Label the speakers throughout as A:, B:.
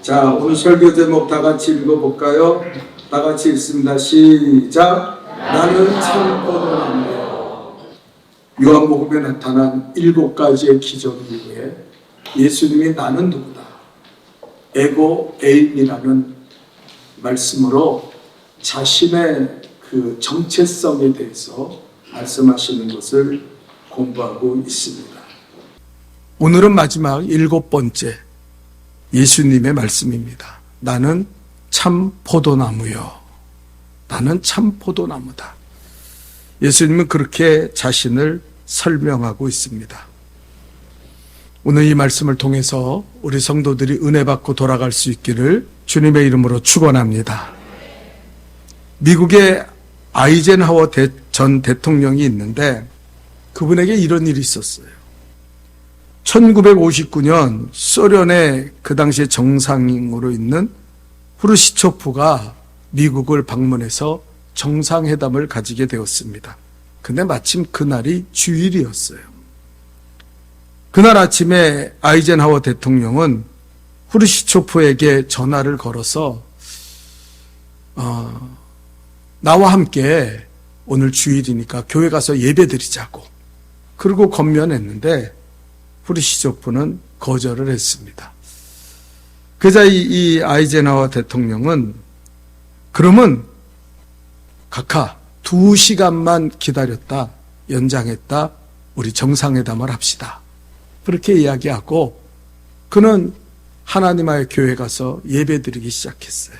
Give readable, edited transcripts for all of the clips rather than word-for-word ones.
A: 자, 오늘 설교 제목 다 같이 읽어볼까요? 다 같이 읽습니다. 시작. 나는 참 포도나무요. 요한복음에 나타난 7가지의 기적 이후에 예수님이 나는 누구다, 에고 에임이라는 말씀으로 자신의 그 정체성에 대해서 말씀하시는 것을 공부하고 있습니다. 오늘은 마지막 7번째 예수님의 말씀입니다. 나는 참 포도나무요. 나는 참 포도나무다. 예수님은 그렇게 자신을 설명하고 있습니다. 오늘 이 말씀을 통해서 우리 성도들이 은혜 받고 돌아갈 수 있기를 주님의 이름으로 축원합니다. 미국의 아이젠하워 전 대통령이 있는데 그분에게 이런 일이 있었어요. 1959년 소련의 그 당시에 정상으로 있는 후르시초프가 미국을 방문해서 정상회담을 가지게 되었습니다. 근데 마침 그날이 주일이었어요. 그날 아침에 아이젠하워 대통령은 후르시초프에게 전화를 걸어서 나와 함께 오늘 주일이니까 교회 가서 예배 드리자고, 그리고 건면했는데 후르시초프는 거절을 했습니다. 그러자 이 아이젠하워 대통령은 그러면 각하 2시간만 기다렸다 연장했다 우리 정상회담을 합시다, 그렇게 이야기하고 그는 하나님의 교회 가서 예배 드리기 시작했어요.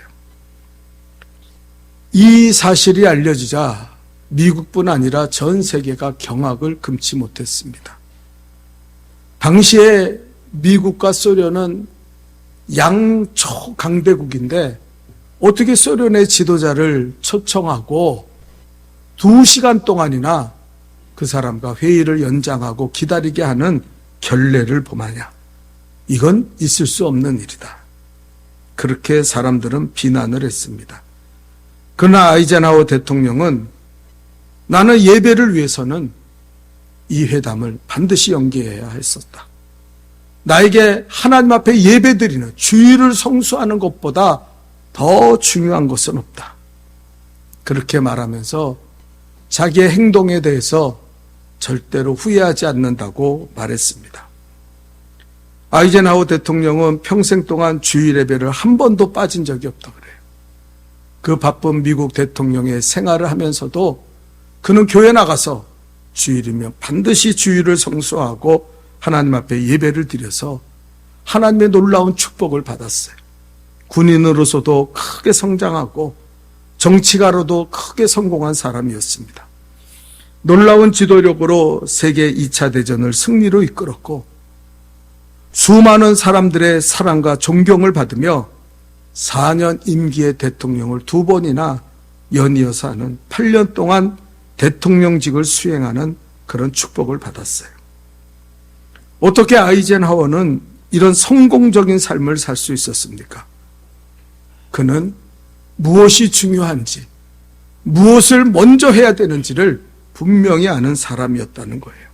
A: 이 사실이 알려지자 미국뿐 아니라 전 세계가 경악을 금치 못했습니다. 당시에 미국과 소련은 양초 강대국인데 어떻게 소련의 지도자를 초청하고 2시간 동안이나 그 사람과 회의를 연장하고 기다리게 하는 결례를 범하냐. 이건 있을 수 없는 일이다. 그렇게 사람들은 비난을 했습니다. 그러나 아이젠하워 대통령은 나는 예배를 위해서는 이 회담을 반드시 연기해야 했었다. 나에게 하나님 앞에 예배드리는 주일을 성수하는 것보다 더 중요한 것은 없다. 그렇게 말하면서 자기의 행동에 대해서 절대로 후회하지 않는다고 말했습니다. 아이젠하워 대통령은 평생 동안 주일 예배를 한 번도 빠진 적이 없다 그래요. 그 바쁜 미국 대통령의 생활을 하면서도 그는 교회 나가서 주일이면 반드시 주일을 성수하고 하나님 앞에 예배를 드려서 하나님의 놀라운 축복을 받았어요. 군인으로서도 크게 성장하고 정치가로도 크게 성공한 사람이었습니다. 놀라운 지도력으로 세계 2차 대전을 승리로 이끌었고 수많은 사람들의 사랑과 존경을 받으며 4년 임기의 대통령을 2번이나 연이어서 하는 8년 동안 대통령직을 수행하는 그런 축복을 받았어요. 어떻게 아이젠하워는 이런 성공적인 삶을 살 수 있었습니까? 그는 무엇이 중요한지, 무엇을 먼저 해야 되는지를 분명히 아는 사람이었다는 거예요.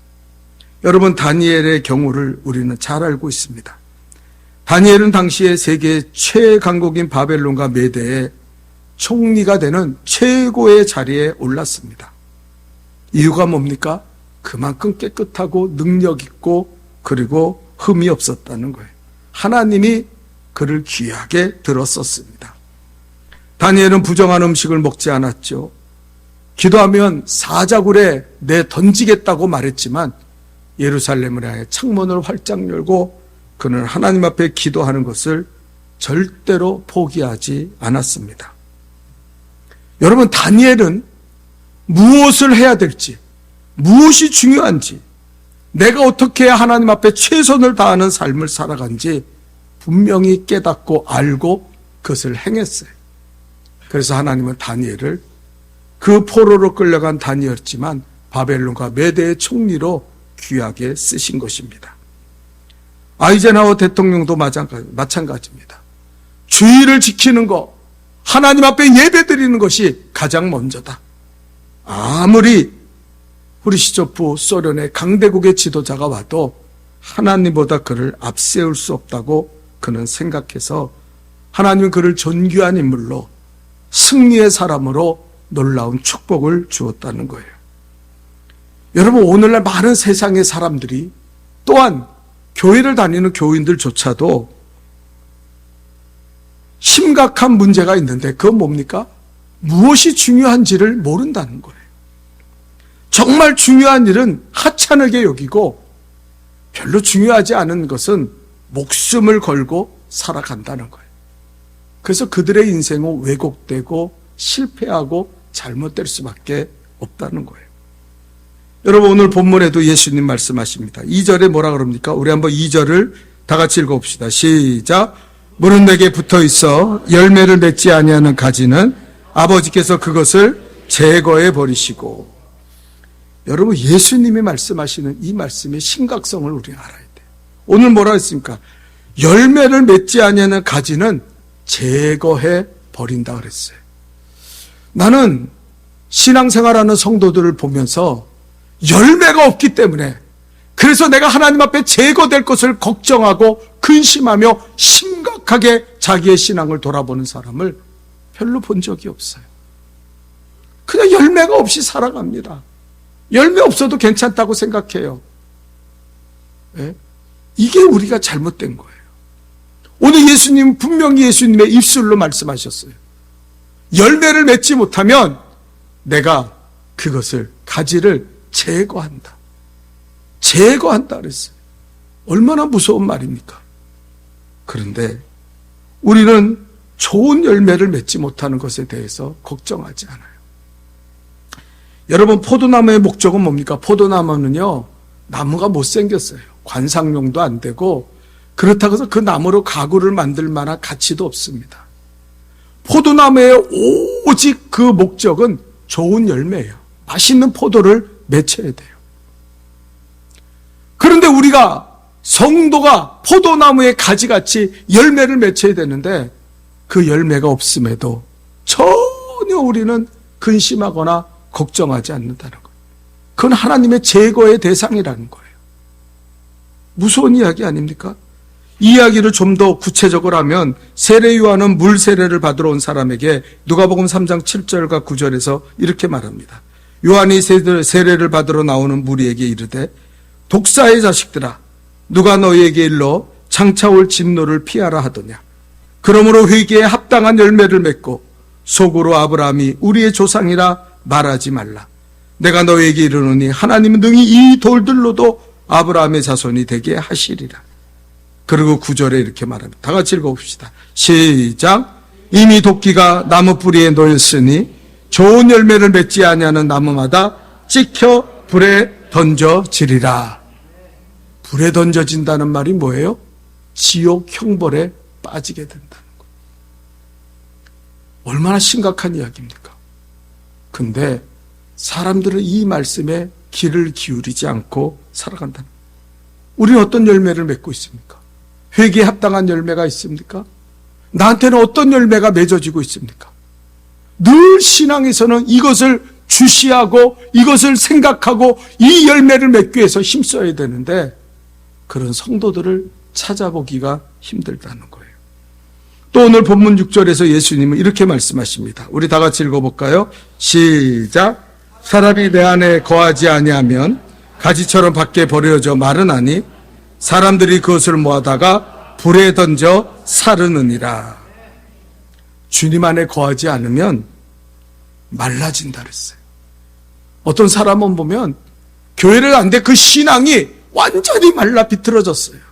A: 여러분, 다니엘의 경우를 우리는 잘 알고 있습니다. 다니엘은 당시에 세계 최강국인 바벨론과 메대의 총리가 되는 최고의 자리에 올랐습니다. 이유가 뭡니까? 그만큼 깨끗하고 능력 있고 그리고 흠이 없었다는 거예요. 하나님이 그를 귀하게 들었었습니다. 다니엘은 부정한 음식을 먹지 않았죠. 기도하면 사자굴에 내 던지겠다고 말했지만 예루살렘을 향해 창문을 활짝 열고 그는 하나님 앞에 기도하는 것을 절대로 포기하지 않았습니다. 여러분, 다니엘은 무엇을 해야 될지, 무엇이 중요한지, 내가 어떻게 해야 하나님 앞에 최선을 다하는 삶을 살아간지 분명히 깨닫고 알고 그것을 행했어요. 그래서 하나님은 다니엘을 그 포로로 끌려간 다니엘이었지만 바벨론과 메대의 총리로 귀하게 쓰신 것입니다. 아이젠하워 대통령도 마찬가지입니다. 주의를 지키는 것, 하나님 앞에 예배드리는 것이 가장 먼저다. 아무리 후르시초프 소련의 강대국의 지도자가 와도 하나님보다 그를 앞세울 수 없다고 그는 생각해서 하나님은 그를 존귀한 인물로 승리의 사람으로 놀라운 축복을 주었다는 거예요. 여러분, 오늘날 많은 세상의 사람들이 또한 교회를 다니는 교인들조차도 심각한 문제가 있는데 그건 뭡니까? 무엇이 중요한지를 모른다는 거예요. 정말 중요한 일은 하찮게 여기고 별로 중요하지 않은 것은 목숨을 걸고 살아간다는 거예요. 그래서 그들의 인생은 왜곡되고 실패하고 잘못될 수밖에 없다는 거예요. 여러분, 오늘 본문에도 예수님 말씀하십니다. 2절에 뭐라 그럽니까? 우리 한번 2절을 다 같이 읽어봅시다. 시작. 물은 내게 붙어 있어 열매를 맺지 아니하는 가지는 아버지께서 그것을 제거해 버리시고. 여러분, 예수님이 말씀하시는 이 말씀의 심각성을 우리가 알아야 돼요. 오늘 뭐라 했습니까? 열매를 맺지 아니하는 가지는 제거해 버린다 그랬어요. 나는 신앙생활하는 성도들을 보면서 열매가 없기 때문에, 그래서 내가 하나님 앞에 제거될 것을 걱정하고 근심하며 심각하게 자기의 신앙을 돌아보는 사람을 별로 본 적이 없어요. 그냥 열매가 없이 살아갑니다. 열매 없어도 괜찮다고 생각해요. 네? 이게 우리가 잘못된 거예요. 오늘 예수님 분명히 예수님의 입술로 말씀하셨어요. 열매를 맺지 못하면 내가 그것을, 가지를 제거한다. 제거한다 그랬어요. 얼마나 무서운 말입니까? 그런데 우리는 좋은 열매를 맺지 못하는 것에 대해서 걱정하지 않아요. 여러분, 포도나무의 목적은 뭡니까? 포도나무는요, 나무가 못생겼어요. 관상용도 안 되고, 그렇다고 해서 그 나무로 가구를 만들 만한 가치도 없습니다. 포도나무의 오직 그 목적은 좋은 열매예요. 맛있는 포도를 맺혀야 돼요. 그런데 우리가 성도가 포도나무의 가지같이 열매를 맺혀야 되는데 그 열매가 없음에도 전혀 우리는 근심하거나 걱정하지 않는다는 거예요. 그건 하나님의 제거의 대상이라는 거예요. 무서운 이야기 아닙니까? 이 이야기를 좀 더 구체적으로 하면, 세례 요한은 물 세례를 받으러 온 사람에게 누가복음 3장 7절과 9절에서 이렇게 말합니다. 요한이 세례를 받으러 나오는 무리에게 이르되, 독사의 자식들아, 누가 너희에게 일러 장차 올 진노를 피하라 하더냐. 그러므로 회개에 합당한 열매를 맺고 속으로 아브라함이 우리의 조상이라 말하지 말라. 내가 너희에게 이르노니 하나님은 능히 이 돌들로도 아브라함의 자손이 되게 하시리라. 그리고 9절에 이렇게 말합니다. 다 같이 읽어봅시다. 시작. 이미 도끼가 나무 뿌리에 놓였으니 좋은 열매를 맺지 아니하는 나무마다 찍혀 불에 던져지리라. 불에 던져진다는 말이 뭐예요? 지옥 형벌에 빠지게 된다는 거예요. 얼마나 심각한 이야기입니까? 근데 사람들은 이 말씀에 귀를 기울이지 않고 살아간다는 거예요. 우리는 어떤 열매를 맺고 있습니까? 회개에 합당한 열매가 있습니까? 나한테는 어떤 열매가 맺어지고 있습니까? 늘 신앙에서는 이것을 주시하고 이것을 생각하고 이 열매를 맺기 위해서 힘써야 되는데 그런 성도들을 찾아보기가 힘들다는 거예요. 또 오늘 본문 6절에서 예수님은 이렇게 말씀하십니다. 우리 다 같이 읽어볼까요? 시작. 사람이 내 안에 거하지 아니하면 가지처럼 밖에 버려져 마르나니 사람들이 그것을 모아다가 불에 던져 사르느니라. 주님 안에 거하지 않으면 말라진다 그랬어요. 어떤 사람은 보면 교회를 갔는데 그 신앙이 완전히 말라 비틀어졌어요.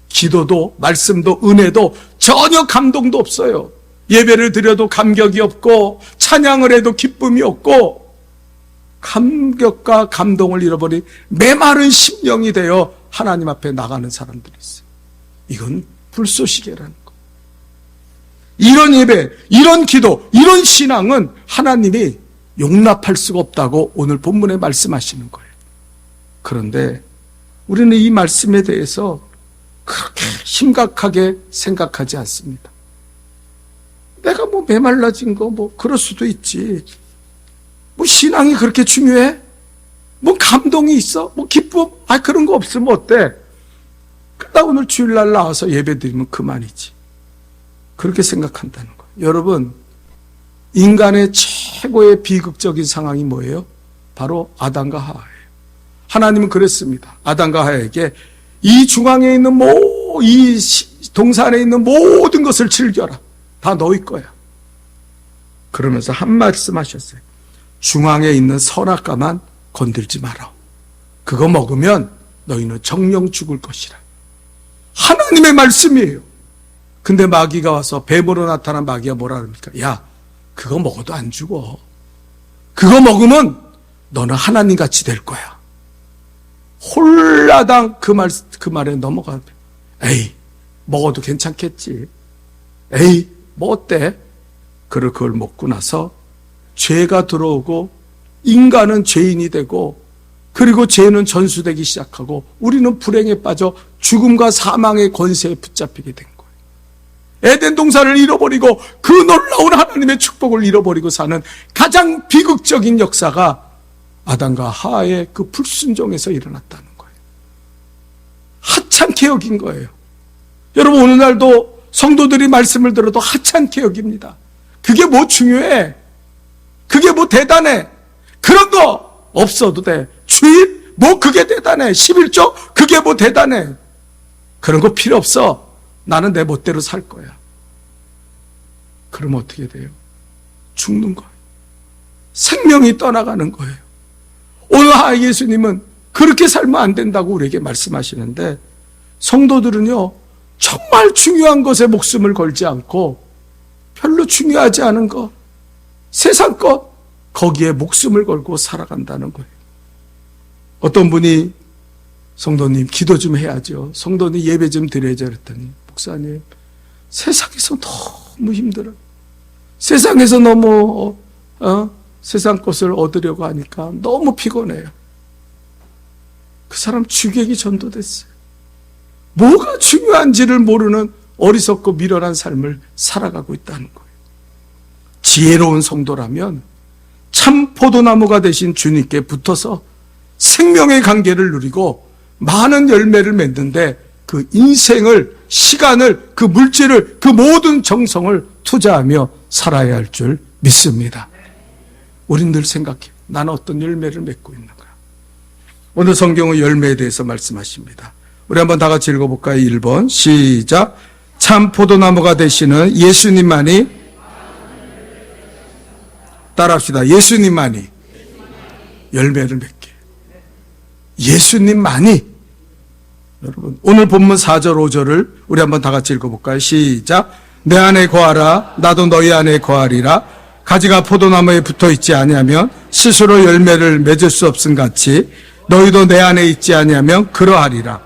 A: 기도도 말씀도 은혜도 전혀 감동도 없어요. 예배를 드려도 감격이 없고 찬양을 해도 기쁨이 없고 감격과 감동을 잃어버린 메마른 심령이 되어 하나님 앞에 나가는 사람들이 있어요. 이건 불쏘시개라는 거. 이런 예배, 이런 기도, 이런 신앙은 하나님이 용납할 수가 없다고 오늘 본문에 말씀하시는 거예요. 그런데 우리는 이 말씀에 대해서 그렇게 심각하게 생각하지 않습니다. 내가 뭐 메말라진 거 뭐 그럴 수도 있지. 뭐 신앙이 그렇게 중요해? 뭐 감동이 있어? 뭐 기쁨? 그런 거 없으면 어때? 나 오늘 주일날 나와서 예배 드리면 그만이지. 그렇게 생각한다는 거예요. 여러분, 인간의 최고의 비극적인 상황이 뭐예요? 바로 아담과 하와예요. 하나님은 그랬습니다. 아담과 하와에게 이 중앙에 있는 이 동산에 있는 모든 것을 즐겨라. 다 너희 거야. 그러면서 한 말씀 하셨어요. 중앙에 있는 선악과만 건들지 마라. 그거 먹으면 너희는 정령 죽을 것이라. 하나님의 말씀이에요. 근데 마귀가 와서 뱀으로 나타난 마귀가 뭐라 합니까? 야, 그거 먹어도 안 죽어. 그거 먹으면 너는 하나님같이 될 거야. 홀라당 그 말에 넘어가면 에이, 먹어도 괜찮겠지. 에이, 뭐 어때? 그걸 먹고 나서 죄가 들어오고 인간은 죄인이 되고 그리고 죄는 전수되기 시작하고 우리는 불행에 빠져 죽음과 사망의 권세에 붙잡히게 된 거예요. 에덴 동산을 잃어버리고 그 놀라운 하나님의 축복을 잃어버리고 사는 가장 비극적인 역사가 아담과 하와의 그 불순종에서 일어났다는 거예요. 하찮게 여긴 거예요. 여러분, 오늘날도 성도들이 말씀을 들어도 하찮게 여깁니다. 그게 뭐 중요해? 그게 뭐 대단해? 그런 거 없어도 돼. 주일? 뭐 그게 대단해? 11조? 그게 뭐 대단해? 그런 거 필요 없어. 나는 내 멋대로 살 거야. 그러면 어떻게 돼요? 죽는 거예요. 생명이 떠나가는 거예요. 오늘 예수님은 그렇게 살면 안 된다고 우리에게 말씀하시는데 성도들은요, 정말 중요한 것에 목숨을 걸지 않고 별로 중요하지 않은 것, 세상 것, 거기에 목숨을 걸고 살아간다는 거예요. 어떤 분이 성도님 기도 좀 해야죠. 성도님 예배 좀 드려야죠. 그랬더니 목사님, 세상에서 너무 힘들어요. 세상에서 너무 세상 것을 얻으려고 하니까 너무 피곤해요. 그 사람 주객이 전도됐어요. 뭐가 중요한지를 모르는 어리석고 미련한 삶을 살아가고 있다는 거예요. 지혜로운 성도라면 참 포도나무가 되신 주님께 붙어서 생명의 관계를 누리고 많은 열매를 맺는데 그 인생을, 시간을, 그 물질을, 그 모든 정성을 투자하며 살아야 할 줄 믿습니다. 우린 늘 생각해요. 나는 어떤 열매를 맺고 있는가. 오늘 성경의 열매에 대해서 말씀하십니다. 우리 한번 다 같이 읽어볼까요? 1번 시작. 참 포도나무가 되시는 예수님만이, 따라합시다. 예수님만이 열매를 맺게. 예수님만이. 여러분, 오늘 본문 4절 5절을 우리 한번 다 같이 읽어볼까요? 시작. 내 안에 거하라 나도 너희 안에 거하리라. 가지가 포도나무에 붙어있지 아니하면 스스로 열매를 맺을 수 없음 같이 너희도 내 안에 있지 아니하면 그러하리라.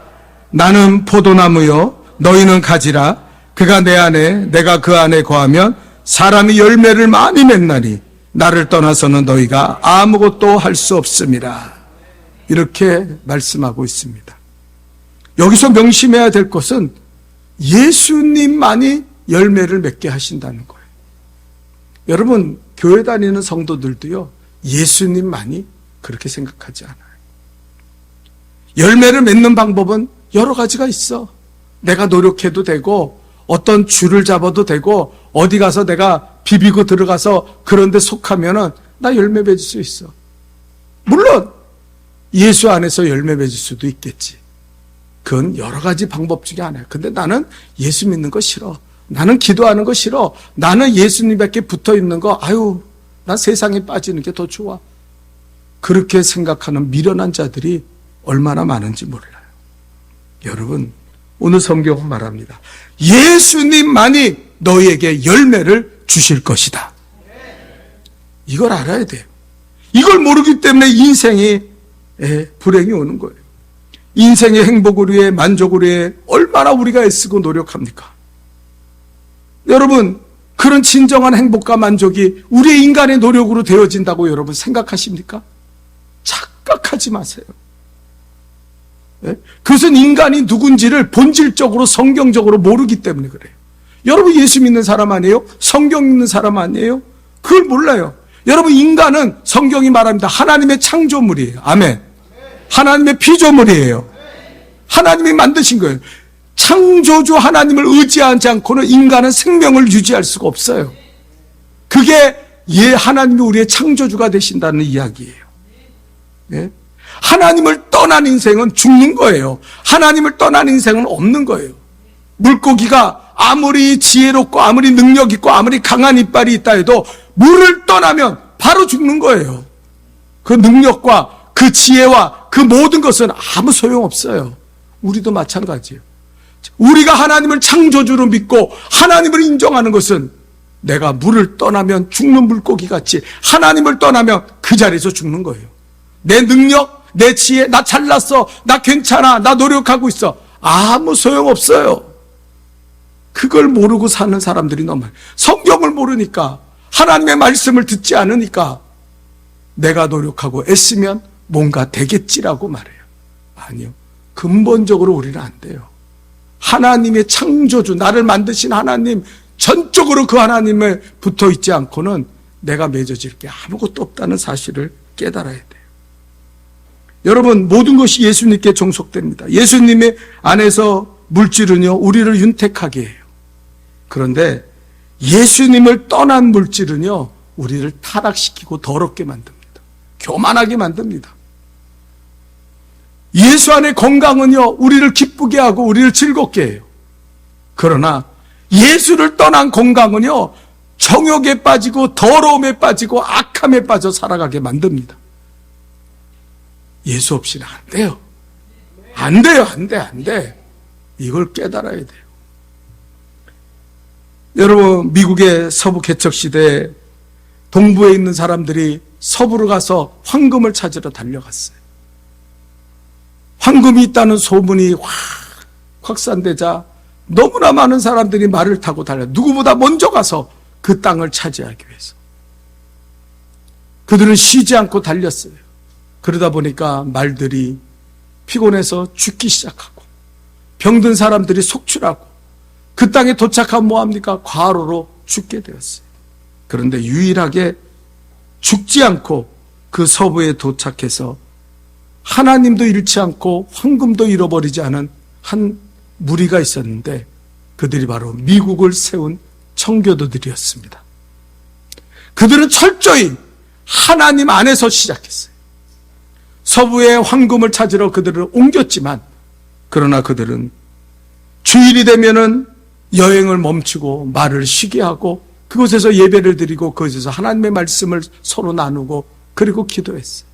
A: 나는 포도나무요 너희는 가지라. 그가 내 안에 내가 그 안에 거하면 사람이 열매를 많이 맺나니 나를 떠나서는 너희가 아무것도 할 수 없습니다. 이렇게 말씀하고 있습니다. 여기서 명심해야 될 것은 예수님만이 열매를 맺게 하신다는 거예요. 여러분, 교회 다니는 성도들도요, 예수님만이 그렇게 생각하지 않아요. 열매를 맺는 방법은 여러 가지가 있어. 내가 노력해도 되고, 어떤 줄을 잡아도 되고, 어디 가서 내가 비비고 들어가서 그런 데 속하면은 나 열매 맺을 수 있어. 물론 예수 안에서 열매 맺을 수도 있겠지. 그건 여러 가지 방법 중에 하나야. 근데 나는 예수 믿는 거 싫어. 나는 기도하는 거 싫어. 나는 예수님밖에 붙어 있는 거, 난 세상에 빠지는 게 더 좋아. 그렇게 생각하는 미련한 자들이 얼마나 많은지 몰라요. 여러분, 오늘 성경은 말합니다. 예수님만이 너희에게 열매를 주실 것이다. 이걸 알아야 돼요. 이걸 모르기 때문에 인생에 불행이 오는 거예요. 인생의 행복을 위해, 만족을 위해 얼마나 우리가 애쓰고 노력합니까? 여러분, 그런 진정한 행복과 만족이 우리의 인간의 노력으로 되어진다고 여러분 생각하십니까? 착각하지 마세요. 그것은 인간이 누군지를 본질적으로 성경적으로 모르기 때문에 그래요. 여러분, 예수 믿는 사람 아니에요? 성경 믿는 사람 아니에요? 그걸 몰라요. 여러분, 인간은 성경이 말합니다. 하나님의 창조물이에요. 아멘. 하나님의 피조물이에요. 하나님이 만드신 거예요. 창조주 하나님을 의지하지 않고는 인간은 생명을 유지할 수가 없어요. 그게 하나님이 우리의 창조주가 되신다는 이야기예요. 예? 하나님을 떠난 인생은 죽는 거예요. 하나님을 떠난 인생은 없는 거예요. 물고기가 아무리 지혜롭고 아무리 능력 있고 아무리 강한 이빨이 있다 해도 물을 떠나면 바로 죽는 거예요. 그 능력과 그 지혜와 그 모든 것은 아무 소용없어요. 우리도 마찬가지예요. 우리가 하나님을 창조주로 믿고 하나님을 인정하는 것은 내가 물을 떠나면 죽는 물고기 같이 하나님을 떠나면 그 자리에서 죽는 거예요. 내 능력, 내 지혜, 나 잘났어, 나 괜찮아, 나 노력하고 있어. 아무 소용없어요. 그걸 모르고 사는 사람들이 너무 많아요. 성경을 모르니까, 하나님의 말씀을 듣지 않으니까 내가 노력하고 애쓰면 뭔가 되겠지라고 말해요. 아니요. 근본적으로 우리는 안 돼요. 하나님의 창조주, 나를 만드신 하나님, 전적으로 그 하나님에 붙어 있지 않고는 내가 맺어질 게 아무것도 없다는 사실을 깨달아야 돼요. 여러분, 모든 것이 예수님께 종속됩니다. 예수님의 안에서 물질은요, 우리를 윤택하게 해요. 그런데 예수님을 떠난 물질은요, 우리를 타락시키고 더럽게 만듭니다. 교만하게 만듭니다. 예수 안의 건강은요, 우리를 기쁘게 하고 우리를 즐겁게 해요. 그러나 예수를 떠난 건강은요, 정욕에 빠지고 더러움에 빠지고 악함에 빠져 살아가게 만듭니다. 예수 없이는 안 돼요. 안 돼요. 안 돼. 이걸 깨달아야 돼요. 여러분, 미국의 서부 개척 시대에 동부에 있는 사람들이 서부로 가서 황금을 찾으러 달려갔어요. 황금이 있다는 소문이 확산되자 너무나 많은 사람들이 말을 타고 누구보다 먼저 가서 그 땅을 차지하기 위해서. 그들은 쉬지 않고 달렸어요. 그러다 보니까 말들이 피곤해서 죽기 시작하고 병든 사람들이 속출하고 그 땅에 도착하면 뭐합니까? 과로로 죽게 되었어요. 그런데 유일하게 죽지 않고 그 서부에 도착해서 하나님도 잃지 않고 황금도 잃어버리지 않은 한 무리가 있었는데 그들이 바로 미국을 세운 청교도들이었습니다. 그들은 철저히 하나님 안에서 시작했어요. 서부의 황금을 찾으러 그들을 옮겼지만 그러나 그들은 주일이 되면은 여행을 멈추고 말을 쉬게 하고 그곳에서 예배를 드리고 그곳에서 하나님의 말씀을 서로 나누고 그리고 기도했어요.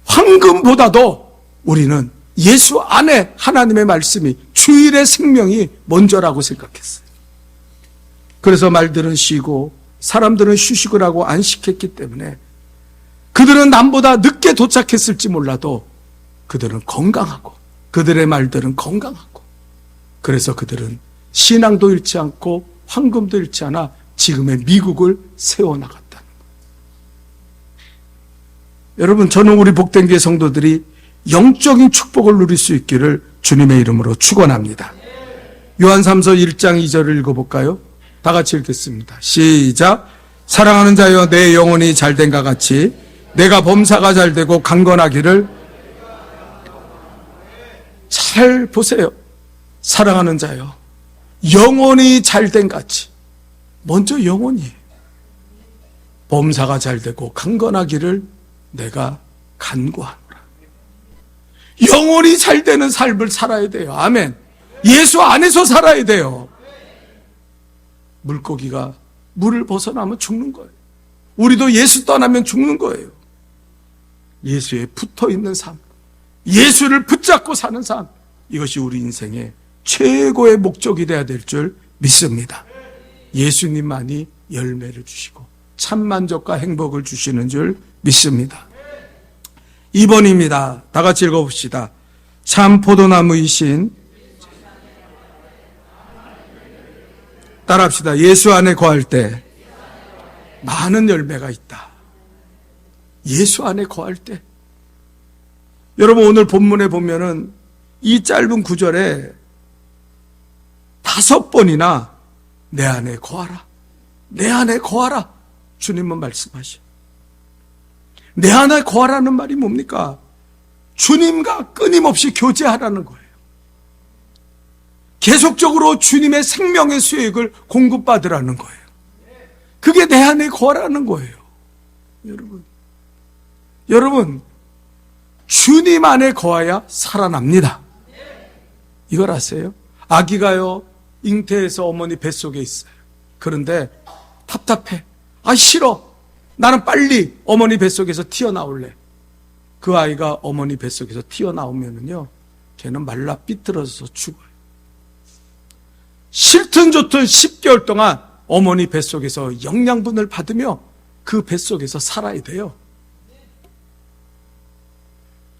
A: 황금보다도 우리는 예수 안에 하나님의 말씀이 주일의 생명이 먼저라고 생각했어요. 그래서 말들은 쉬고 사람들은 휴식을 하고 안식했기 때문에 그들은 남보다 늦게 도착했을지 몰라도 그들은 건강하고 그들의 말들은 건강하고 그래서 그들은 신앙도 잃지 않고 황금도 잃지 않아 지금의 미국을 세워나갔다는 거예요. 여러분, 저는 우리 복된 교회 성도들이 영적인 축복을 누릴 수 있기를 주님의 이름으로 축원합니다. 요한3서 1장 2절을 읽어볼까요? 다 같이 읽겠습니다. 시작. 사랑하는 자여, 내 영혼이 잘된 것 같이 내가 범사가 잘되고 강건하기를. 잘 보세요. 사랑하는 자여, 영혼이 잘된 같이 먼저 영혼이 범사가 잘되고 강건하기를 내가 간구하노라. 영혼이 잘되는 삶을 살아야 돼요. 아멘. 예수 안에서 살아야 돼요. 물고기가 물을 벗어나면 죽는 거예요. 우리도 예수 떠나면 죽는 거예요. 예수에 붙어있는 삶, 예수를 붙잡고 사는 삶, 이것이 우리 인생의 최고의 목적이 되어야 될 줄 믿습니다. 예수님만이 열매를 주시고 참 만족과 행복을 주시는 줄 믿습니다. 2번입니다. 다 같이 읽어봅시다. 참 포도나무이신, 따라합시다. 예수 안에 거할 때 많은 열매가 있다. 예수 안에 거할 때. 여러분, 오늘 본문에 보면은 이 짧은 구절에 5번이나 내 안에 거하라, 내 안에 거하라 주님은 말씀하셔. 내 안에 거하라는 말이 뭡니까? 주님과 끊임없이 교제하라는 거예요. 계속적으로 주님의 생명의 수액을 공급받으라는 거예요. 그게 내 안에 거하라는 거예요. 여러분, 주님 안에 거하야 살아납니다. 이걸 아세요? 아기가요, 잉태해서 어머니 뱃속에 있어요. 그런데 답답해. 싫어. 나는 빨리 어머니 뱃속에서 튀어나올래. 그 아이가 어머니 뱃속에서 튀어나오면은요, 걔는 말라 삐뚤어져서 죽어요. 싫든 좋든 10개월 동안 어머니 뱃속에서 영양분을 받으며 그 뱃속에서 살아야 돼요.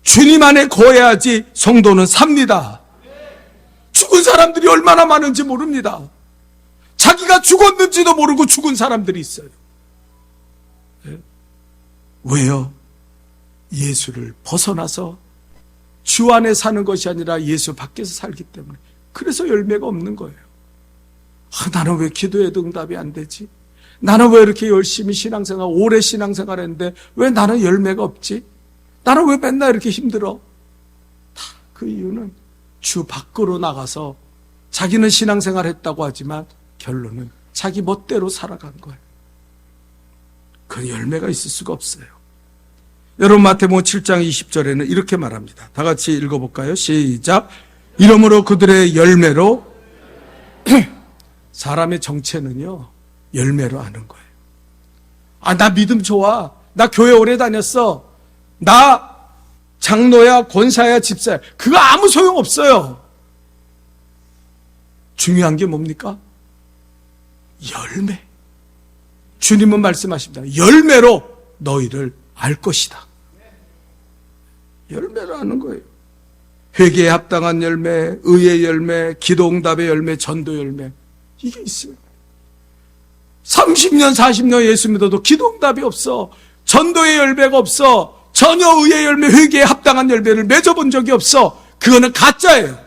A: 주님 안에 거해야지 성도는 삽니다. 죽은 사람들이 얼마나 많은지 모릅니다. 자기가 죽었는지도 모르고 죽은 사람들이 있어요. 왜요? 예수를 벗어나서 주 안에 사는 것이 아니라 예수 밖에서 살기 때문에. 그래서 열매가 없는 거예요. 나는 왜 기도해도 응답이 안 되지? 나는 왜 이렇게 열심히 신앙생활, 오래 신앙생활 했는데 왜 나는 열매가 없지? 나는 왜 맨날 이렇게 힘들어? 다 그 이유는 주 밖으로 나가서 자기는 신앙생활 했다고 하지만 결론은 자기 멋대로 살아간 거예요. 그 열매가 있을 수가 없어요. 여러분, 마태복음 7장 20절에는 이렇게 말합니다. 다 같이 읽어볼까요? 시작. 이러므로 그들의 열매로 사람의 정체는요, 열매로 아는 거예요. 나 믿음 좋아. 나 교회 오래 다녔어. 나 장로야, 권사야, 집사야. 그거 아무 소용 없어요. 중요한 게 뭡니까? 열매. 주님은 말씀하십니다. 열매로 너희를 알 것이다. 열매로 아는 거예요. 회개에 합당한 열매, 의의 열매, 기도응답의 열매, 전도 열매. 이게 있어요. 30년, 40년 예수 믿어도 기도응답이 없어. 전도의 열매가 없어. 전혀 의의 열매, 회개에 합당한 열매를 맺어본 적이 없어. 그거는 가짜예요.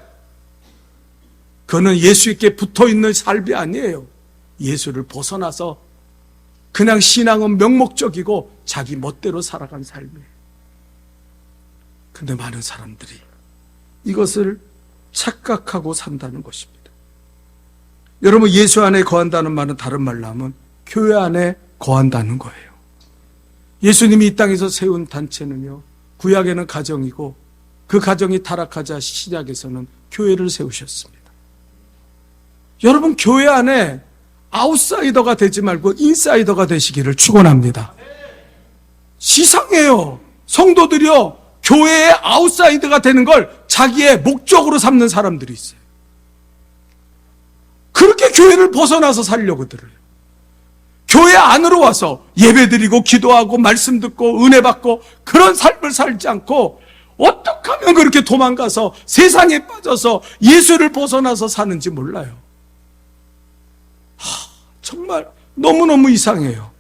A: 그거는 예수께 붙어있는 삶이 아니에요. 예수를 벗어나서 그냥 신앙은 명목적이고 자기 멋대로 살아간 삶이에요. 근데 많은 사람들이 이것을 착각하고 산다는 것입니다. 여러분, 예수 안에 거한다는 말은 다른 말로 하면 교회 안에 거한다는 거예요. 예수님이 이 땅에서 세운 단체는요, 구약에는 가정이고 그 가정이 타락하자 신약에서는 교회를 세우셨습니다. 여러분, 교회 안에 아웃사이더가 되지 말고 인사이더가 되시기를 축원합니다. 시상해요. 성도들이요, 교회의 아웃사이더가 되는 걸 자기의 목적으로 삼는 사람들이 있어요. 그렇게 교회를 벗어나서 살려고 들어요. 교회 안으로 와서 예배드리고 기도하고 말씀 듣고 은혜 받고 그런 삶을 살지 않고 어떻게 하면 그렇게 도망가서 세상에 빠져서 예수를 벗어나서 사는지 몰라요. 정말 너무너무 이상해요.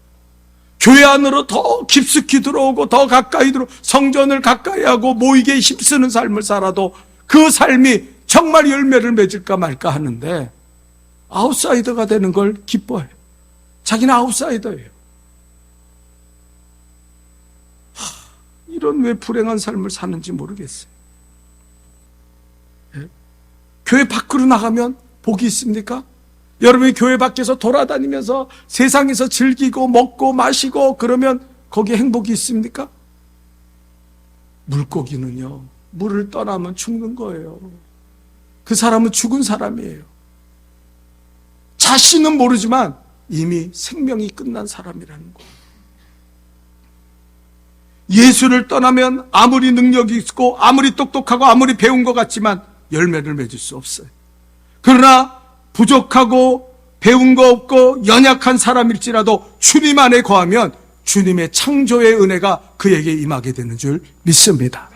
A: 교회 안으로 더 깊숙이 들어오고 더 가까이 성전을 가까이 하고 모이게 힘쓰는 삶을 살아도 그 삶이 정말 열매를 맺을까 말까 하는데 아웃사이더가 되는 걸 기뻐해요. 자기는 아웃사이더예요. 이런 왜 불행한 삶을 사는지 모르겠어요. 예? 교회 밖으로 나가면 복이 있습니까? 여러분이 교회 밖에서 돌아다니면서 세상에서 즐기고 먹고 마시고 그러면 거기에 행복이 있습니까? 물고기는요, 물을 떠나면 죽는 거예요. 그 사람은 죽은 사람이에요. 자신은 모르지만 이미 생명이 끝난 사람이라는 거예요. 예수를 떠나면 아무리 능력이 있고 아무리 똑똑하고 아무리 배운 것 같지만 열매를 맺을 수 없어요. 그러나 부족하고 배운 거 없고 연약한 사람일지라도 주님 안에 거하면 주님의 창조의 은혜가 그에게 임하게 되는 줄 믿습니다.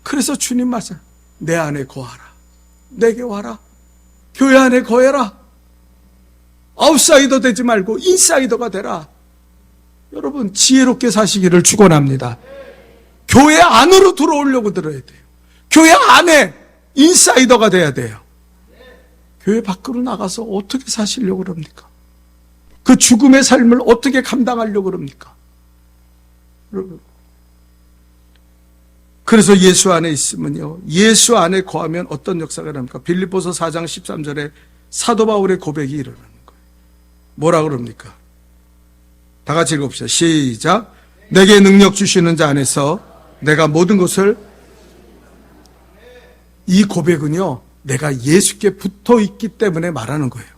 A: 그래서 주님 말씀, 내 안에 거하라. 내게 와라. 교회 안에 거해라. 아웃사이더 되지 말고 인사이더가 되라. 여러분, 지혜롭게 사시기를 축원합니다. 교회 안으로 들어오려고 들어야 돼요. 교회 안에 인사이더가 돼야 돼요. 교회 밖으로 나가서 어떻게 사시려고 그럽니까? 그 죽음의 삶을 어떻게 감당하려고 그럽니까? 여러분, 그래서 예수 안에 있으면요, 예수 안에 거하면 어떤 역사가 일어납니까? 빌립보서 4장 13절에 사도 바울의 고백이 일어나는 거예요. 뭐라 그럽니까? 다 같이 읽어봅시다. 시작. 내게 능력 주시는 자 안에서 내가 모든 것을, 이 고백은요, 내가 예수께 붙어 있기 때문에 말하는 거예요.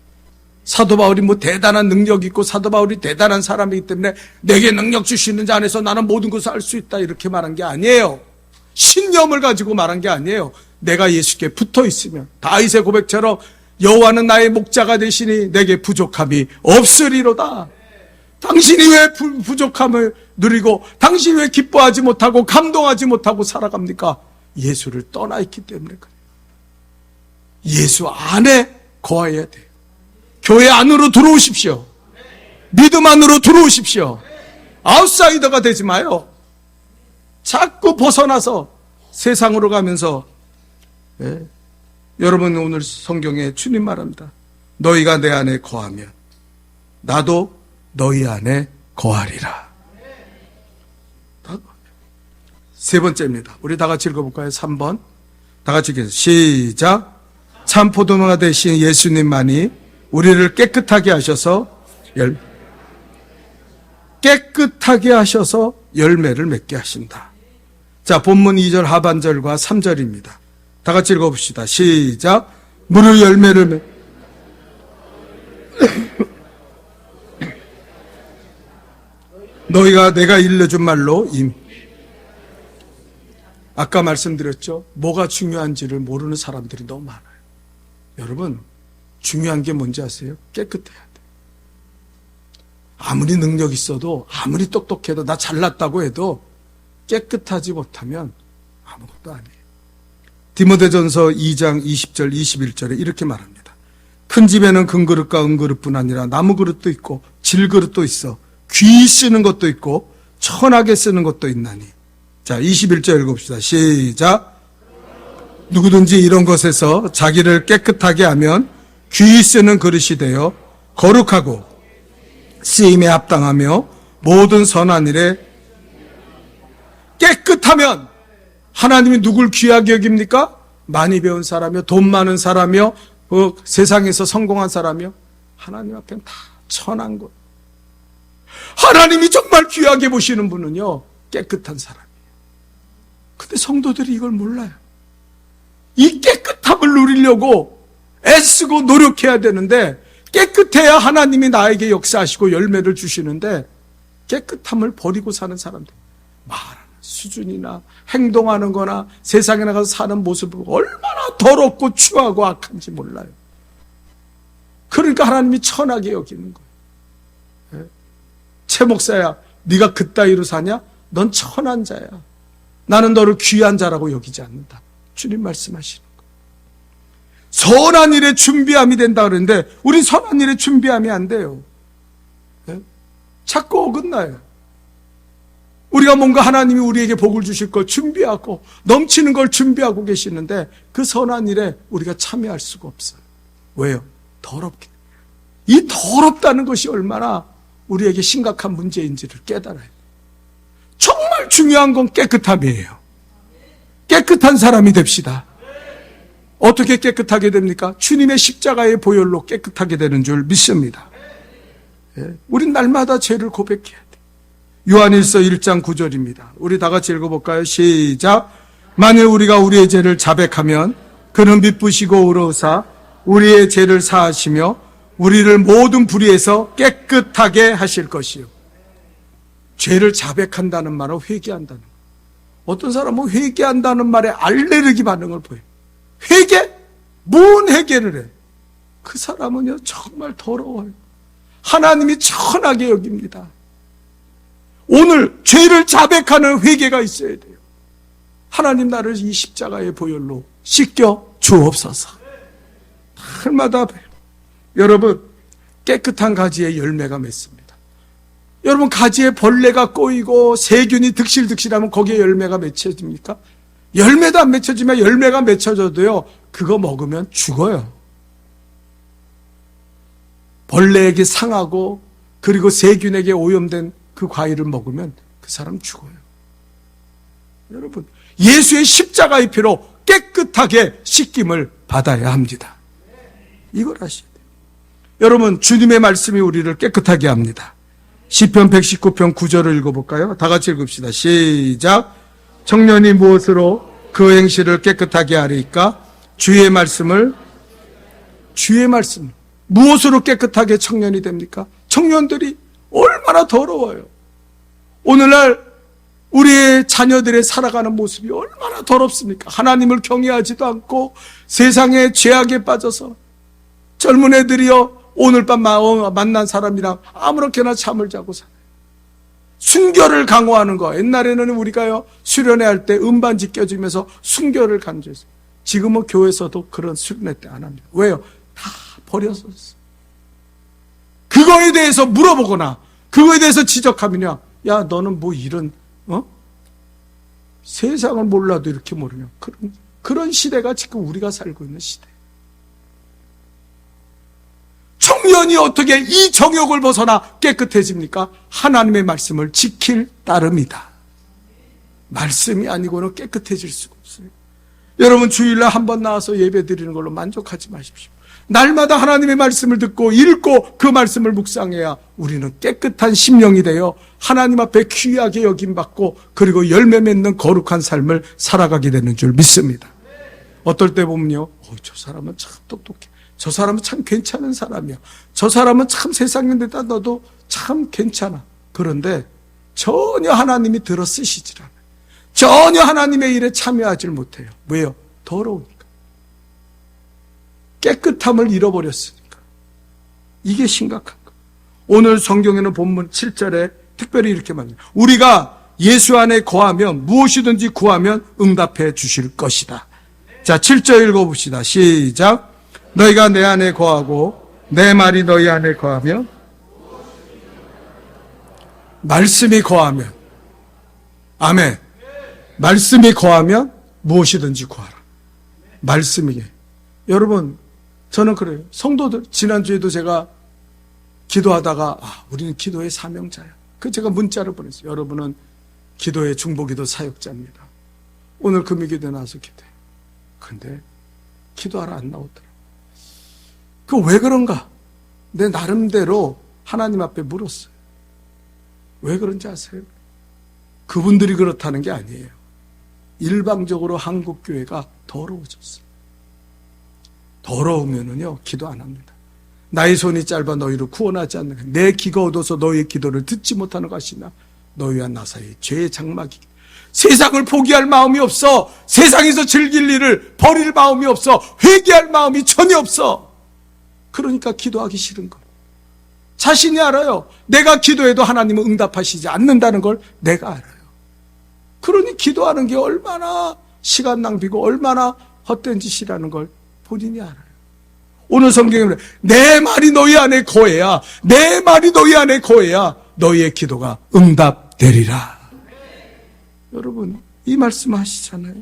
A: 사도 바울이 뭐 대단한 능력이 있고 사도 바울이 대단한 사람이기 때문에 내게 능력 주시는 자 안에서 나는 모든 것을 할 수 있다 이렇게 말한 게 아니에요. 신념을 가지고 말한 게 아니에요. 내가 예수께 붙어 있으면, 다윗의 고백처럼 여호와는 나의 목자가 되시니 내게 부족함이 없으리로다. 당신이 왜 부족함을 누리고 당신이 왜 기뻐하지 못하고 감동하지 못하고 살아갑니까? 예수를 떠나 있기 때문에 그래요. 예수 안에 거해야 돼요. 교회 안으로 들어오십시오. 믿음 안으로 들어오십시오. 아웃사이더가 되지 마요. 자꾸 벗어나서 세상으로 가면서, 여러분 오늘 성경에 주님 말합니다. 너희가 내 안에 거하면 나도 너희 안에 거하리라. 세 번째입니다. 우리 다 같이 읽어볼까요? 3번. 다 같이 읽겠습니다. 시작. 참 포도나무가 되신 예수님만이 우리를 깨끗하게 하셔서 열매를 맺게 하신다. 자, 본문 2절 하반절과 3절입니다. 다 같이 읽어봅시다. 시작. 무릇 열매를 너희가 내가 일러준 말로 아까 말씀드렸죠. 뭐가 중요한지를 모르는 사람들이 너무 많아요. 여러분, 중요한 게 뭔지 아세요? 깨끗해야 돼. 아무리 능력 있어도, 아무리 똑똑해도, 나 잘났다고 해도 깨끗하지 못하면 아무것도 아니에요. 디모데전서 2장 20절 21절에 이렇게 말합니다. 큰 집에는 큰 그릇과 은그릇뿐 아니라 나무 그릇도 있고 질그릇도 있어 귀 쓰는 것도 있고 천하게 쓰는 것도 있나니. 자, 21절 읽읍시다. 시작. 누구든지 이런 것에서 자기를 깨끗하게 하면 귀 쓰는 그릇이 되어 거룩하고 쓰임에 합당하며 모든 선한 일에 깨끗하면, 하나님이 누굴 귀하게 여깁니까? 많이 배운 사람이요, 돈 많은 사람이요, 세상에서 성공한 사람이요. 하나님 앞에는 다 천한 것. 하나님이 정말 귀하게 보시는 분은요, 깨끗한 사람이에요. 근데 성도들이 이걸 몰라요. 이 깨끗함을 누리려고 애쓰고 노력해야 되는데, 깨끗해야 하나님이 나에게 역사하시고 열매를 주시는데, 깨끗함을 버리고 사는 사람들, 말하는 수준이나 행동하는 거나 세상에 나가서 사는 모습을 얼마나 더럽고 추하고 악한지 몰라요. 그러니까 하나님이 천하게 여기는 거예요. 최 목사야, 네가 그따위로 사냐? 넌 천한 자야. 나는 너를 귀한 자라고 여기지 않는다. 주님 말씀하시는 거예요. 선한 일에 준비함이 된다 그러는데 우리 선한 일에 준비함이 안 돼요. 자꾸 어긋나요. 우리가 뭔가 하나님이 우리에게 복을 주실 걸 준비하고 넘치는 걸 준비하고 계시는데 그 선한 일에 우리가 참여할 수가 없어요. 왜요? 더럽게. 이 더럽다는 것이 얼마나 우리에게 심각한 문제인지를 깨달아요. 정말 중요한 건 깨끗함이에요. 깨끗한 사람이 됩시다. 어떻게 깨끗하게 됩니까? 주님의 십자가의 보혈로 깨끗하게 되는 줄 믿습니다. 우린 날마다 죄를 고백해야 돼. 요한일서 1장 9절입니다. 우리 다 같이 읽어볼까요? 시작. 만일 우리가 우리의 죄를 자백하면 그는 미쁘시고 의로우사 우리의 죄를 사하시며 우리를 모든 불의에서 깨끗하게 하실 것이요. 죄를 자백한다는 말은 회개한다는 거예요. 어떤 사람은 회개한다는 말에 알레르기 반응을 보여요. 회개? 뭔 회개를 해? 그 사람은요 정말 더러워요. 하나님이 천하게 여깁니다. 오늘 죄를 자백하는 회개가 있어야 돼요. 하나님 나를 이 십자가의 보혈로 씻겨 주옵소서. 날마다 여러분 깨끗한 가지에 열매가 맺습니다. 여러분 가지에 벌레가 꼬이고 세균이 득실득실하면 거기에 열매가 맺혀집니까? 열매도 안 맺혀지면 열매가 맺혀져도요 그거 먹으면 죽어요. 벌레에게 상하고 그리고 세균에게 오염된 그 과일을 먹으면 그 사람 죽어요. 여러분 예수의 십자가의 피로 깨끗하게 씻김을 받아야 합니다. 이걸 아셔야 돼요. 여러분, 주님의 말씀이 우리를 깨끗하게 합니다. 시편 119편 9절을 읽어볼까요? 다 같이 읽읍시다. 시작. 청년이 무엇으로 그 행실을 깨끗하게 하리까? 주의 말씀 무엇으로 깨끗하게 청년이 됩니까? 청년들이 얼마나 더러워요. 오늘날 우리의 자녀들의 살아가는 모습이 얼마나 더럽습니까? 하나님을 경외하지도 않고 세상의 죄악에 빠져서 젊은 애들이요, 오늘 밤 만난 사람이랑 아무렇게나 잠을 자고 살아요. 순결을 강화하는 거. 옛날에는 우리가요, 수련회 할 때 음반지 껴주면서 순결을 강조했어요. 지금은 교회에서도 그런 수련회 때 안 합니다. 왜요? 다 버렸었어요. 그거에 대해서 물어보거나 그거에 대해서 지적하면요, 야, 너는 뭐 이런 세상을 몰라도 이렇게 모르냐. 그런 시대가 지금 우리가 살고 있는 시대. 청년이 어떻게 이 정욕을 벗어나 깨끗해집니까? 하나님의 말씀을 지킬 따름이다. 말씀이 아니고는 깨끗해질 수가 없어요. 여러분, 주일날 한 번 나와서 예배 드리는 걸로 만족하지 마십시오. 날마다 하나님의 말씀을 듣고 읽고 그 말씀을 묵상해야 우리는 깨끗한 심령이 되어 하나님 앞에 귀하게 여김받고 그리고 열매 맺는 거룩한 삶을 살아가게 되는 줄 믿습니다. 어떨 때 보면요, 저 사람은 참 똑똑해. 저 사람은 참 괜찮은 사람이야. 저 사람은 참 세상인데다 너도 참 괜찮아. 그런데 전혀 하나님이 들어 쓰시질 않아요. 전혀 하나님의 일에 참여하질 못해요. 왜요? 더러우니까. 깨끗함을 잃어버렸으니까. 이게 심각한 거예요. 오늘 성경에는 본문 7절에 특별히 이렇게 말해요. 우리가 예수 안에 거하면 무엇이든지 구하면 응답해 주실 것이다. 자, 7절 읽어봅시다. 시작. 너희가 내 안에 거하고 내 말이 너희 안에 거하면, 말씀이 거하면, 아멘. 말씀이 거하면 무엇이든지 구하라. 말씀이. 여러분, 저는 그래요. 성도들, 지난주에도 제가 기도하다가, 우리는 기도의 사명자야. 제가 문자를 보냈어요. 여러분은 기도의 중보기도 사역자입니다. 오늘 금요기도 나와서 기도해요. 근데 기도하러 안 나오더라. 왜 그런가? 내 나름대로 하나님 앞에 물었어요. 왜 그런지 아세요? 그분들이 그렇다는 게 아니에요. 일방적으로 한국 교회가 더러워졌어요. 더러우면은요, 기도 안 합니다. 나의 손이 짧아 너희를 구원하지 않는, 내 귀가 어두워서 너희의 기도를 듣지 못하는 것이나 너희와 나 사이에 죄의 장막이. 세상을 포기할 마음이 없어. 세상에서 즐길 일을 버릴 마음이 없어. 회개할 마음이 전혀 없어. 그러니까 기도하기 싫은 거예요. 자신이 알아요. 내가 기도해도 하나님은 응답하시지 않는다는 걸 내가 알아요. 그러니 기도하는 게 얼마나 시간 낭비고 얼마나 헛된 짓이라는 걸 본인이 알아요. 오늘 성경에 내 말이 너희 안에 거해야, 내 말이 너희 안에 거해야 너희의 기도가 응답되리라. 여러분, 이 말씀 하시잖아요.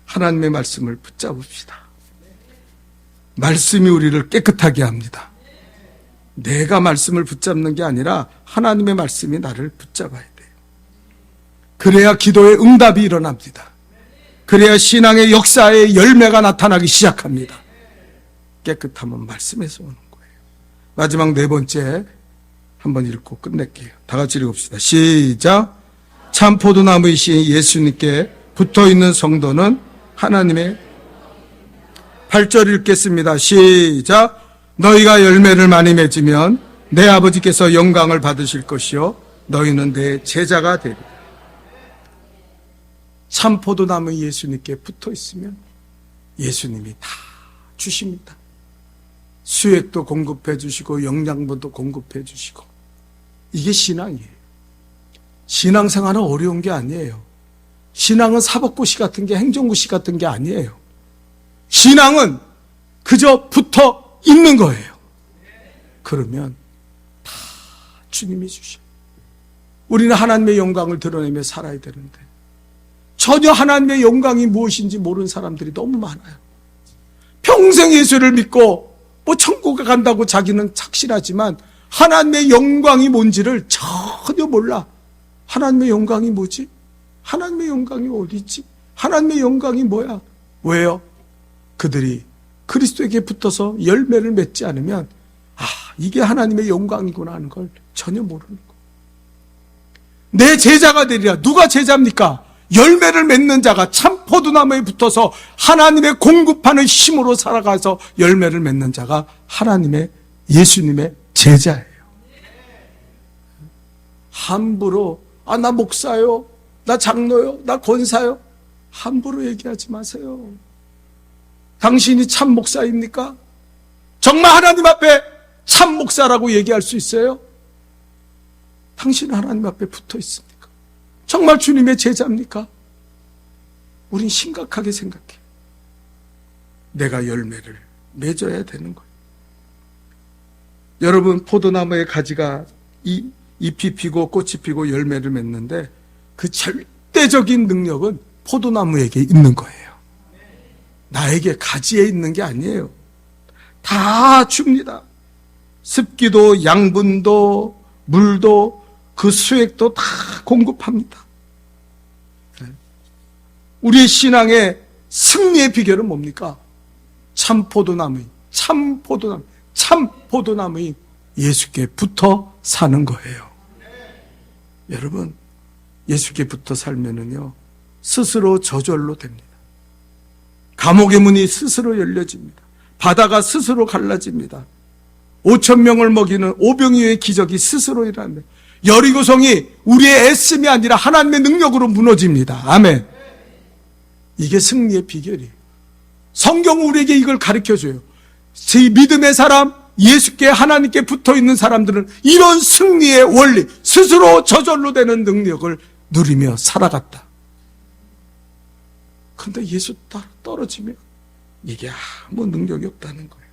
A: 하나님의 말씀을 붙잡읍시다. 말씀이 우리를 깨끗하게 합니다. 내가 말씀을 붙잡는 게 아니라 하나님의 말씀이 나를 붙잡아야 돼요. 그래야 기도의 응답이 일어납니다. 그래야 신앙의 역사의 열매가 나타나기 시작합니다. 깨끗함은 말씀에서 오는 거예요. 마지막 네 번째 한번 읽고 끝낼게요. 다 같이 읽읍시다. 시작. 참 포도나무이신 예수님께 붙어있는 성도는 하나님의 8절 읽겠습니다. 시작. 너희가 열매를 많이 맺으면 내 아버지께서 영광을 받으실 것이요 너희는 내 제자가 되리라. 참 포도나무 예수님께 붙어 있으면 예수님이 다 주십니다. 수액도 공급해 주시고 영양분도 공급해 주시고. 이게 신앙이에요. 신앙생활은 어려운 게 아니에요. 신앙은 사법고시 같은 게, 행정고시 같은 게 아니에요. 신앙은 그저 붙어 있는 거예요. 그러면 다 주님이 주셔요. 우리는 하나님의 영광을 드러내며 살아야 되는데 전혀 하나님의 영광이 무엇인지 모르는 사람들이 너무 많아요. 평생 예수를 믿고 천국에 간다고 자기는 착실하지만 하나님의 영광이 뭔지를 전혀 몰라. 하나님의 영광이 뭐지? 하나님의 영광이 어디 있지? 하나님의 영광이 뭐야? 왜요? 그들이 그리스도에게 붙어서 열매를 맺지 않으면 이게 하나님의 영광이구나 하는 걸 전혀 모르는 거예요. 내 제자가 되리라. 누가 제자입니까? 열매를 맺는 자가 참 포도나무에 붙어서 하나님의 공급하는 힘으로 살아가서 열매를 맺는 자가 하나님의 예수님의 제자예요. 함부로 나 목사요, 나 장로요, 나 권사요, 함부로 얘기하지 마세요. 당신이 참 목사입니까? 정말 하나님 앞에 참 목사라고 얘기할 수 있어요? 당신은 하나님 앞에 붙어 있습니까? 정말 주님의 제자입니까? 우린 심각하게 생각해요. 내가 열매를 맺어야 되는 거예요. 여러분, 포도나무의 가지가 잎이 피고 꽃이 피고 열매를 맺는데 그 절대적인 능력은 포도나무에게 있는 거예요. 나에게 가지에 있는 게 아니에요. 다 줍니다. 습기도 양분도 물도 그 수액도 다 공급합니다. 우리의 신앙의 승리의 비결은 뭡니까? 참 포도나무인 예수께 붙어 사는 거예요. 여러분, 예수께 붙어 살면은요, 스스로 저절로 됩니다. 감옥의 문이 스스로 열려집니다. 바다가 스스로 갈라집니다. 5,000명을 먹이는 오병이어의 기적이 스스로 일어납니다. 여리고성이 우리의 애씀이 아니라 하나님의 능력으로 무너집니다. 아멘. 이게 승리의 비결이에요. 성경은 우리에게 이걸 가르쳐줘요. 제 믿음의 사람, 예수께 하나님께 붙어있는 사람들은 이런 승리의 원리, 스스로 저절로 되는 능력을 누리며 살아갔다. 그런데 예수 따라 떨어지면 이게 아무 능력이 없다는 거예요.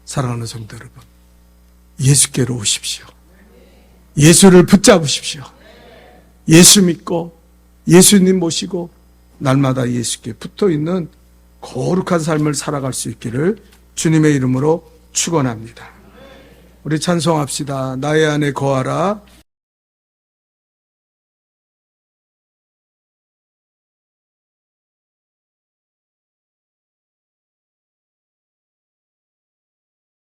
A: 사랑하는 성도 여러분, 예수께로 오십시오. 예수를 붙잡으십시오. 예수 믿고 예수님 모시고 날마다 예수께 붙어있는 거룩한 삶을 살아갈 수 있기를 주님의 이름으로 축원합니다. 우리 찬송합시다. 나의 안에 거하라.